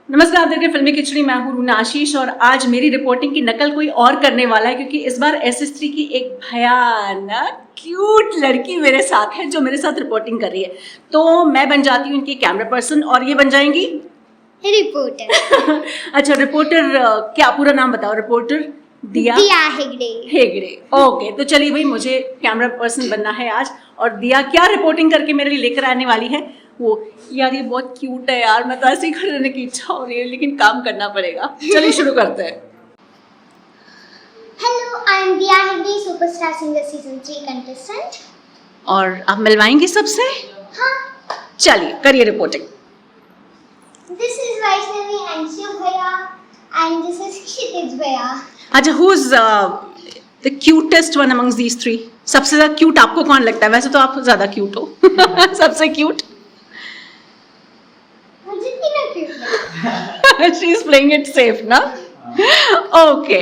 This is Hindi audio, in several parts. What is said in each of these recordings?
नमस्कार, आप देख रहे हैं फिल्मी खिचड़ी। मैं हूं रूना आशीष और आज मेरी रिपोर्टिंग की नकल कोई और करने वाला है क्योंकि इस बार SS3 की एक भयानक क्यूट लड़की मेरे साथ है जो मेरे साथ रिपोर्टिंग कर रही है। तो मैं बन जाती हूँ इनकी कैमरा पर्सन और ये बन जाएंगी रिपोर्टर। अच्छा, रिपोर्टर क्या पूरा नाम बताओ? रिपोर्टर दिया हेगड़े। ओके, तो चलिए भाई, मुझे कैमरा पर्सन बनना है आज। और दिया क्या रिपोर्टिंग करके मेरे लिए लेकर आने वाली है वो? यार ये बहुत क्यूट है यार, मैं तो ऐसे ही करने की इच्छा हो रही है लेकिन काम करना पड़ेगा। चलिए शुरू करते हैं। Hello, I am Diya Hegde, superstar singer season 3 contestant. और आप मिलवाएंगे सबसे? हाँ। चलिए करिए reporting. This is Vaishnavi and Shiv bhaiya and this is Kshitij bhaiya. अच्छा, who is the cutest one amongst these three? सबसे ज्यादा क्यूट आपको कौन लगता है? वैसे तो आप ज्यादा क्यूट हो। सबसे क्यूट मुझे तीनों क्यूट लगते हैं। She is playing it safe ना? ओके,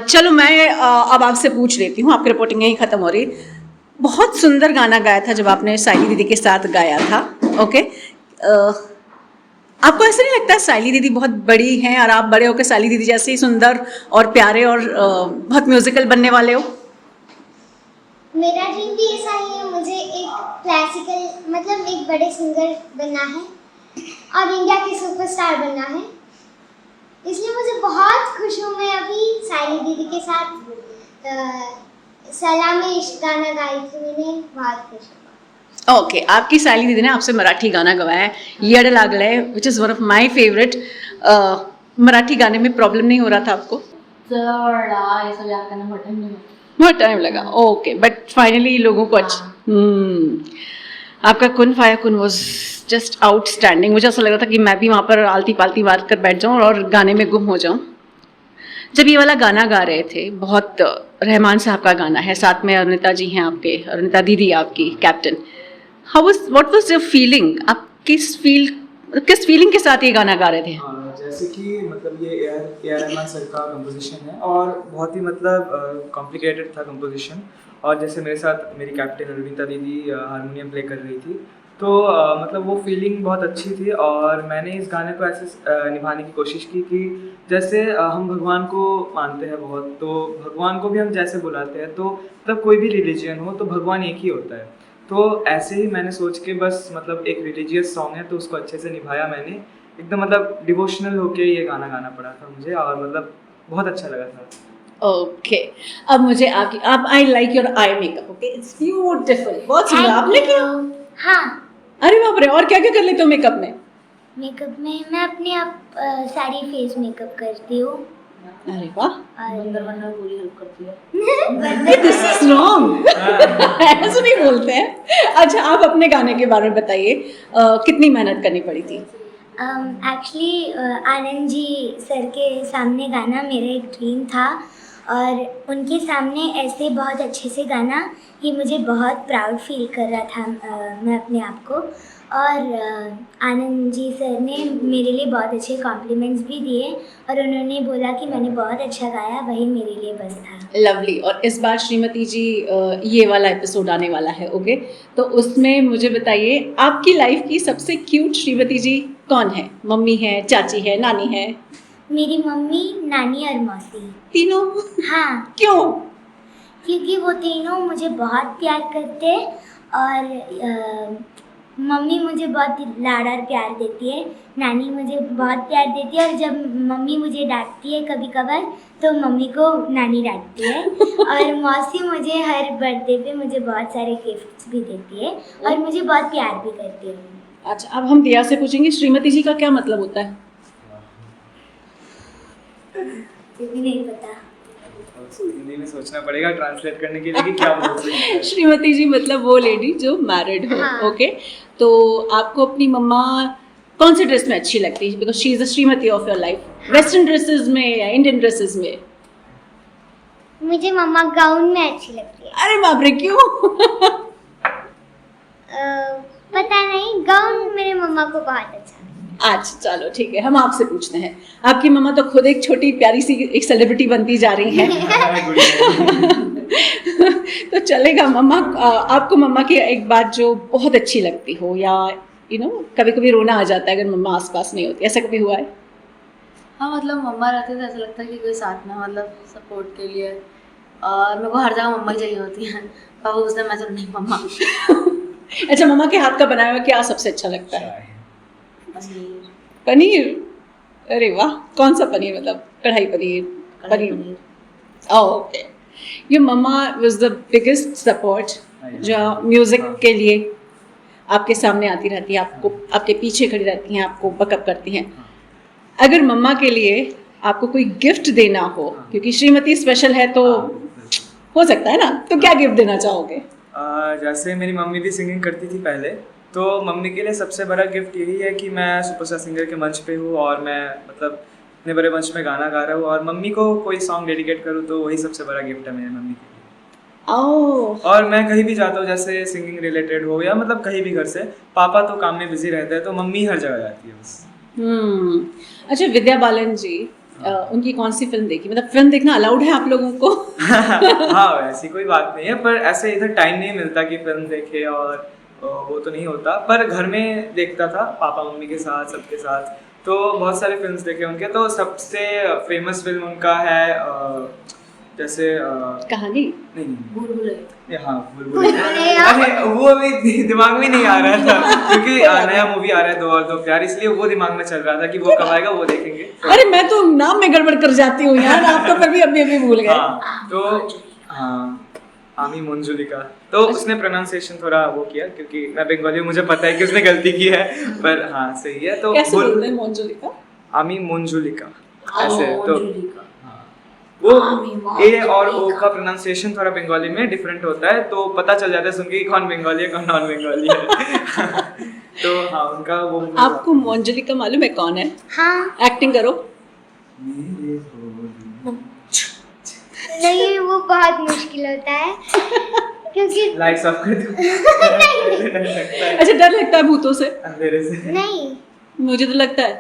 चलो मैं अब आपसे पूछ लेती हूँ, आपकी रिपोर्टिंग यहीं खत्म हो रही। बहुत सुंदर गाना गाया था जब आपने साइली दीदी के साथ गाया था। ओके, आपको ऐसा नहीं लगता साइली दीदी बहुत बड़ी हैं और आप बड़े होकर साइली दीदी जैसे ही सुंदर और प्यारे और बहुत म्यूजिकल बनने वाले हो? मेरा ड्रीम भी ऐसा ही है, मुझे एक क्लासिकल मतलब एक बड़े सिंगर बनना है और इंडिया के सुपरस्टार बनना है। इसलिए मुझे बहुत खुश हूँ। मैं अभी साइली दीदी के साथ सलाम में इश्क गाना गाई थी, मैंने बहुत खुश हूँ। ओके, आपकी साइली दीदी ने आपसे मराठी गाना गवाया है, येड लागलंय, which is one of my favourite. Marathi गाने में प्रॉब्लम नहीं हो रहा था आपको? बहुत टाइम लगा। ओके, बट फाइनली लोगों को आपका कुन फाया कुन वाज जस्ट आउटस्टैंडिंग। मुझे ऐसा लग रहा था कि मैं भी वहाँ पर आलती पालती मार कर बैठ जाऊँ और गाने में गुम हो जाऊँ। जब ये वाला गाना गा रहे थे, बहुत रहमान साहब का गाना है, साथ में अरुणिता जी हैं आपके, अरुणिता दीदी आपकी captain. What was your feeling? आप किस फीलिंग के साथ ये गाना गा रहे थे? जैसे कि मतलब ये ए आर रहमान सर का कंपोजिशन है और बहुत ही मतलब कॉम्प्लिकेटेड था कंपोजिशन। और जैसे मेरे साथ मेरी कैप्टन अरुणिता दीदी हारमोनियम प्ले कर रही थी, तो मतलब वो फीलिंग बहुत अच्छी थी। और मैंने इस गाने को ऐसे निभाने की कोशिश की कि जैसे हम भगवान को मानते हैं बहुत, तो भगवान को भी हम जैसे बुलाते हैं, तो मतलब कोई भी रिलीजन हो तो भगवान एक ही होता है। तो ऐसे ही मैंने सोच के बस मतलब एक रिलीजियस सॉन्ग है तो उसको अच्छे से निभाया मैंने, एकदम मतलब डिवोशनल होके ये गाना गाना पड़ा था मुझे और मतलब बहुत अच्छा लगा था। ओके, अब मुझे आप I like your eye makeup. Okay, it's beautiful, बहुत सुंदर आपने किया। हाँ। अरे बाप रे, और क्या क्या कर लेते हो मेकअप में? मेकअप में मैं अपने आप सारी फेस मेकअप करती हूँ। अरे वाह, बंदर बनना पूरी हेल्प करती है। This is wrong. ऐसे नहीं बोलते हैं। अच्छा, आप अपने गाने के बारे में बताइए, कितनी मेहनत करनी पड़ी थी? एक्चुअली आनंद जी सर के सामने गाना मेरा एक ड्रीम था और उनके सामने ऐसे बहुत अच्छे से गाना, ये मुझे बहुत प्राउड फील कर रहा था मैं अपने आप को। और आनंद जी सर ने मेरे लिए बहुत अच्छे कॉम्प्लीमेंट्स भी दिए और उन्होंने बोला कि मैंने बहुत अच्छा गाया, वही मेरे लिए बस था। लवली। और इस बार श्रीमती जी ये वाला एपिसोड आने वाला है, ओके, तो उसमें मुझे बताइए आपकी लाइफ की सबसे क्यूट श्रीमती जी कौन है? मम्मी है, चाची है, नानी है? मेरी मम्मी, नानी और मौसी। तीनों? हाँ। क्यों? क्योंकि वो तीनों मुझे बहुत प्यार करते हैं और मम्मी मुझे बहुत लाड़ और प्यार देती है, नानी मुझे बहुत प्यार देती है और जब मम्मी मुझे डांटती है कभी कभार तो मम्मी को नानी डांटती है और मौसी मुझे हर बर्थडे पे मुझे बहुत सारे गिफ्ट्स भी देती है और मुझे बहुत प्यार भी करती है। अच्छा, अब हम दिया से पूछेंगे श्रीमती जी का क्या मतलब होता है? ये भी नहीं पता, हिंदी में सोचना पड़ेगा ट्रांसलेट करने के लिए कि क्या बोल रही है। श्रीमती जी मतलब वो लेडी जो मैरिड हो। हाँ। ओके, तो आपको अपनी मम्मा कौन से ड्रेस में अच्छी लगती है? Because she is the Shrimati of your life. Western dresses में या इंडियन ड्रेसेस में? मुझे मम्मा गाउन में अच्छी लगती है। अरे बाप रे, क्यों? पता नहीं, गाउन मेरे मम्मा को बहुत अच्छा लगता है। अच्छा चलो ठीक है, हम आपसे पूछते हैं। आपकी मम्मा तो खुद एक छोटी प्यारी सी एक सेलिब्रिटी बनती जा रही हैं। तो चलेगा मम्मा, आपको मम्मा की एक बात जो बहुत अच्छी लगती हो या कभी कभी रोना आ जाता है अगर मम्मा आसपास नहीं होती, ऐसा कभी हुआ है? हाँ मतलब मम्मा रहते तो ऐसा लगता है कि कोई साथ में मतलब सपोर्ट के लिए, और मेरे को हर जगह मम्मा ही चाहिए होती है। पापा पूछते हैं, मैं तो नहीं मम्मा। अच्छा, मम्मा के हाथ का बनाया हुआ क्या सबसे अच्छा लगता है? पनीर, पनीर? अरे वाह, कौन सा पनीर? मतलब kadai paneer? Kadai paneer. Okay, your mamma was the biggest support जो म्यूजिक के लिए आपके सामने आती रहती है, आपको आपके पीछे खड़ी रहती हैं, आपको बकअप करती हैं। अगर मम्मा के लिए आपको कोई गिफ्ट देना हो, क्योंकि श्रीमती स्पेशल है तो हो सकता है ना, तो क्या गिफ्ट देना चाहोगे? जैसे मेरी मम्मी भी सिंगिंग करती थी पहले, तो मम्मी के लिए सबसे बड़ा गिफ्ट यही है कि मैं सुपरस्टार सिंगर के मंच पे हूँ और मैं मतलब इतने बड़े मंच में गाना गा रहा हूँ और मम्मी को कोई सॉन्ग डेडिकेट करूँ, तो वही सबसे बड़ा गिफ्ट है मेरी मम्मी के लिए। और मैं कहीं भी जाता हूँ, जैसे सिंगिंग रिलेटेड हो या मतलब कहीं भी घर से, पापा तो काम में बिजी रहते हैं तो मम्मी हर जगह जाती है बस। अच्छा, विद्या बालन जी, उनकी कौन सी फिल्म देखी? मतलब फिल्म देखना अलाउड है आप लोगों को? हाँ, ऐसी कोई बात नहीं है, पर ऐसे इधर टाइम नहीं मिलता कि फिल्म देखे, और वो तो नहीं होता, पर घर में देखता था पापा मम्मी के साथ, सबके साथ। तो बहुत सारे फिल्म्स देखे उनके, तो सबसे फेमस फिल्म उनका है जैसे कहानी? नहीं, भूल भुलैया। हाँ, भूल भुलैया। अरे वो अभी दिमाग में नहीं आ रहा था क्योंकि नया मूवी आ रहा है 2 और 2 प्यार, इसलिए वो दिमाग में चल रहा था कि वो कब आएगा, वो देखेंगे। अरे मैं तो नाम में गड़बड़ कर जाती हूँ यार, आप तो फिर भी अभी भूल गए। हाँ, तो हाँ, आमी मंजुलिका, तो उसने प्रोनाउंसिएशन थोड़ा वो किया, क्योंकि मैं बंगाली हूँ, मुझे पता है कि उसने गलती की है, पर हाँ सही है। तो कैसे बोलते हैं मंजुलिका? आमी मंजुलिका ऐसे, तो मंजुलिका। वो ए और ओ का प्रोनाउंसिएशन थोड़ा बंगाली में डिफरेंट होता है, तो पता चल जाता है सुन के कि कौन बंगाली है कौन नॉन बंगाली है। तो हाँ, उनका वो आपको मंजुलिका मालूम है कौन है? हाँ। एक्टिंग करो। नहीं, वो बहुत मुश्किल होता है क्योंकि लाइट्स ऑफ कर दो। अच्छा, डर लगता है भूतों से? अंधेरे से नहीं, मुझे तो लगता है,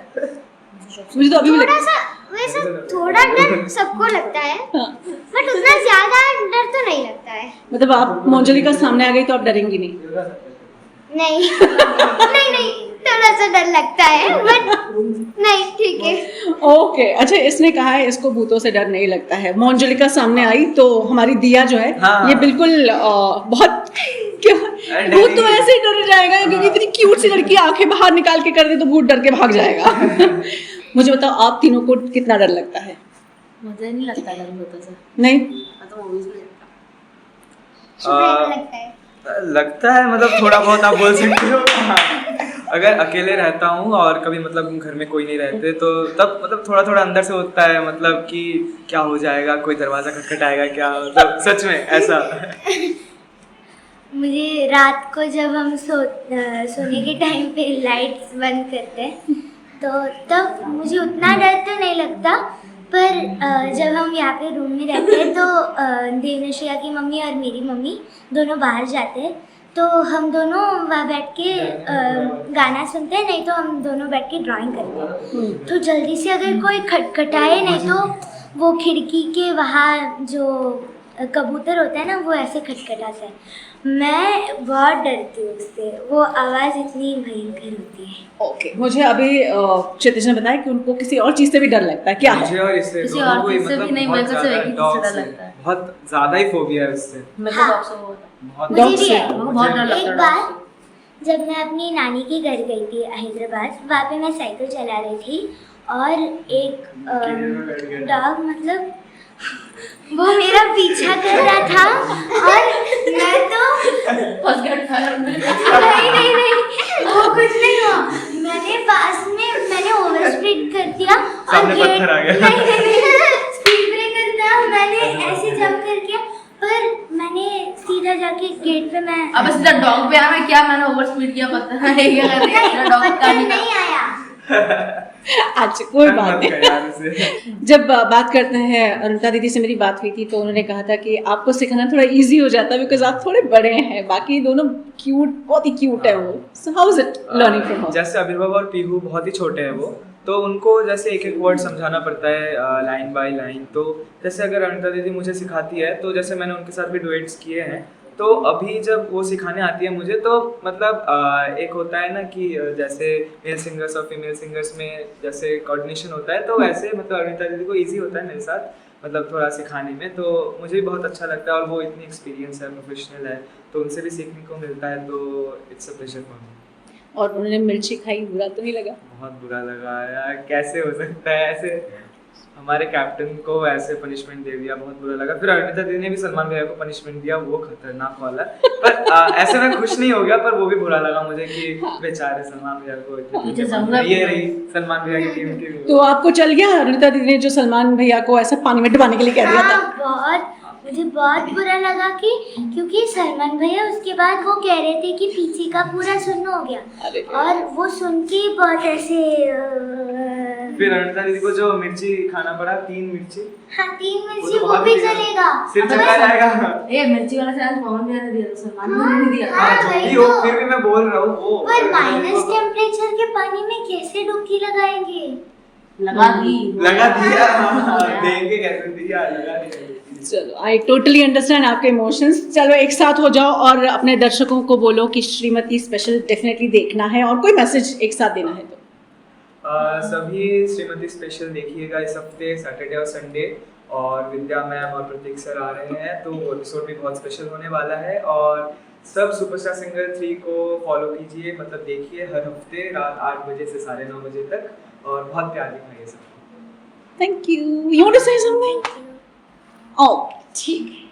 मुझे तो अभी भी थोड़ा लगता सा वैसे थोड़ा डर सबको लगता है, है। हाँ। बट उतना ज्यादा डर तो नहीं लगता है। मतलब आप मंजुलिका सामने आ गई तो आप डरेंगी नहीं? नहीं नहीं नहीं, थोड़ा सा डर लगता है, बट नहीं, ठीक है। ओके, अच्छा, इसने कहा है इसको भूतों से डर नहीं लगता है। मंजुलिका सामने आई तो हमारी दिया जो है, हाँ। ये बिल्कुल बहुत क्यों, भूत तो ऐसे ही डर जाएगा, क्योंकि इतनी क्यूट सी लड़की आंखें बाहर निकाल के कर दे तो भूत डर के भाग जाएगा। मुझे बताओ, आप तीनों को कितना डर लगता है? मुझे नहीं लगता डर भूतों से, नहीं? मैं तो मूवीज में देखता शुक्र लगता है। लगता है, मतलब थोड़ा बहुत आप बोल सकते हो। हाँ, अगर अकेले रहता हूँ और कभी मतलब घर में कोई नहीं रहते, तो तब मतलब थोड़ा थोड़ा अंदर से होता है, मतलब कि क्या हो जाएगा, कोई दरवाजा खटखटाएगा क्या, मतलब सच में ऐसा। मुझे रात को जब हम सोने के टाइम पे लाइट्स बंद करते हैं, तो तब मुझे उतना डर तो नहीं लगता, पर जब हम यहाँ पे रूम में रहते हैं तो देवनश्रिया की मम्मी और मेरी मम्मी दोनों बाहर जाते हैं, तो हम दोनों वहाँ बैठ के गाना सुनते हैं, नहीं तो हम दोनों बैठ के ड्राइंग करते हैं। तो जल्दी से अगर कोई खटखटाए, नहीं तो वो खिड़की के वहाँ जो कबूतर होता है ना, वो ऐसे खटखटाता है। मैं बहुत डरती हूँ उससे, वो आवाज़ इतनी भयंकर होती है। ओके, मुझे अभी क्षितिज ने बताया कि उनको किसी और चीज़ से भी डर लगता है। क्या है? मुझे और इससे किसी दोनों और को ही चीज़ से भी मतलब नहीं, बहुत मेरे को सिर्फ ज़्यादा एक ही चीज़ dog से डर से, लगता है। बहुत ज़्यादा ही फोबिया है उससे। मेरे को डॉग से वो होता है। बहुत मुझे Dog भी से? है। मेरे को बहुत डर लगता एक है बार डॉग से। जब मैं अपनी नानी के घर गई थी हैदराबाद, वहाँ पे मैं साइकिल चला रही थी और एक डॉग, मतलब वो मेरा पीछा कर रहा था और मैं तो फंस गया टायर में। नहीं, वो कुछ नहीं हुआ। मैंने ओवर स्पीड कर दिया और सामने पत्थर आ गया। नहीं, स्पीड ब्रेकर था, मैंने ऐसे जंप कर किया, पर मैंने सीधा जाके गेट पे मैं अब सीधा डॉग पे आया, क्या मैंने ओवर स्पीड किया पता नहीं क्या कर दिया डॉग का पत्थर नहीं आया। अच्छा, कोई बात मत कर नहीं। यार उसे। जब बात करते हैं, अरुणिता दीदी से मेरी बात हुई थी तो उन्होंने कहा था कि आपको सिखाना थोड़ा इजी हो जाता है बिकॉज आप थोड़े बड़े हैं, बाकी दोनों क्यूट, बहुत ही क्यूट है वो। So how is it learning from her? जैसे अभिभाव और पीहू बहुत ही छोटे हैं वो, तो उनको जैसे एक एक वर्ड समझाना पड़ता है लाइन बाय लाइन। तो जैसे अगर अरुणिता दीदी मुझे सिखाती है, तो जैसे मैंने उनके साथ भी डुएट्स किए हैं, तो अभी जब वो सिखाने आती है मुझे तो मतलब एक होता है ना कि जैसे मेल सिंगर्स और फीमेल सिंगर्स में जैसे कोऑर्डिनेशन होता है तो वैसे मतलब अरुणिता दीदी को ईजी होता है मेरे साथ मतलब थोड़ा सिखाने में, तो मुझे भी बहुत अच्छा लगता है और वो इतनी एक्सपीरियंस है, प्रोफेशनल है, तो उनसे भी सीखने को मिलता है, तो it's a pleasure for me. और उन्होंने मिर्ची खाई, बुरा तो नहीं लगा? बहुत बुरा लगा यार, कैसे हो सकता है ऐसे, हमारे कैप्टन को ऐसे पनिशमेंट दे दिया, बहुत बुरा लगा। फिर अरुणिता दीदी ने भी सलमान भैया को पनिशमेंट दिया, वो खतरनाक वाला, पर ऐसे मैं खुश नहीं हो गया, पर वो भी बुरा लगा मुझे कि बेचारे सलमान भैया को ये रही सलमान भैया की टीम की। तो आपको चल गया अरुणिता दीदी ने जो सलमान भैया को ऐसा पानी में डुबाने के लिए कह दिया था? हाँ, बहुत मुझे बहुत बुरा लगा कि क्योंकि सलमान भैया उसके बाद वो कह रहे थे कि पीछे का पूरा सुन्न हो गया और वो सुन के बहुत ऐसे फिर अरुणिता दीदी को जो मिर्ची खाना पड़ा, 3 मिर्ची, हाँ 3 मिर्ची वो भी चलेगा, सिर चढ़ा जाएगा। ये मिर्ची वाला चांस पवन भैया ने दिया था, सलमान भैया ने नहीं दिया। हाँ, जो वही भी हो, तो। फिर भी मैं बोल रहा हूँ वो पर माइनस टेम्परेचर के पानी में कैसे डुबकी लगाएंगे? लगा दी, लगा दिया, देंगे कैसे दिया, लगा दिया। चलो, आई टोटली अंडरस्टैंड आपके इमोशंस। चलो एक साथ हो जाओ और अपने दर्शकों को बोलो कि श्रीमती स्पेशल डेफिनेटली देखना है और कोई मैसेज एक साथ देना है तो। सभी श्रीमती स्पेशल देखिएगा इस हफ्ते सैटरडे और संडे, और विद्या मैम और प्रतीक सर आ रहे हैं, तो वो एपिसोड भी बहुत स्पेशल होने वाला है। और सब सुपरस्टार सिंगर 3 को फॉलो कीजिए, मतलब देखिए हर हफ्ते रात 8 बजे से 9:30 बजे तक, और बहुत प्यार दिखाइए सबको। Thank you. You want to say something? Oh, ठीक है।